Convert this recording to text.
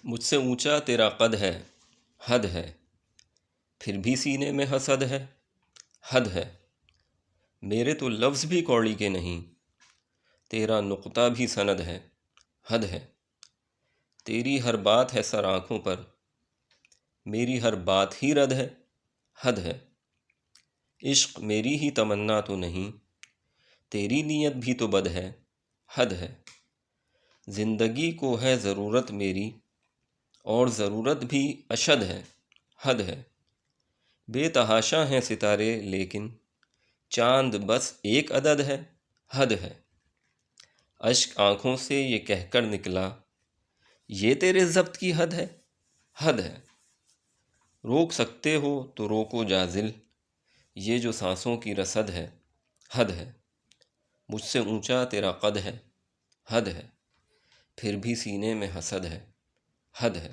مجھ سے اونچا تیرا قد ہے، حد ہے، پھر بھی سینے میں حسد ہے، حد ہے۔ میرے تو لفظ بھی کوڑی کے نہیں، تیرا نقطہ بھی سند ہے، حد ہے۔ تیری ہر بات ہے سر آنکھوں پر، میری ہر بات ہی رد ہے، حد ہے۔ عشق میری ہی تمنا تو نہیں، تیری نیت بھی تو بد ہے، حد ہے۔ زندگی کو ہے ضرورت میری، اور ضرورت بھی اشد ہے، حد ہے۔ بے تحاشا ہیں ستارے لیکن چاند بس ایک عدد ہے، حد ہے۔ اشک آنکھوں سے یہ کہہ کر نکلا، یہ تیرے ضبط کی حد ہے، حد ہے۔ روک سکتے ہو تو روکو جازل، یہ جو سانسوں کی رسد ہے، حد ہے۔ مجھ سے اونچا تیرا قد ہے، حد ہے، پھر بھی سینے میں حسد ہے، حد ہے۔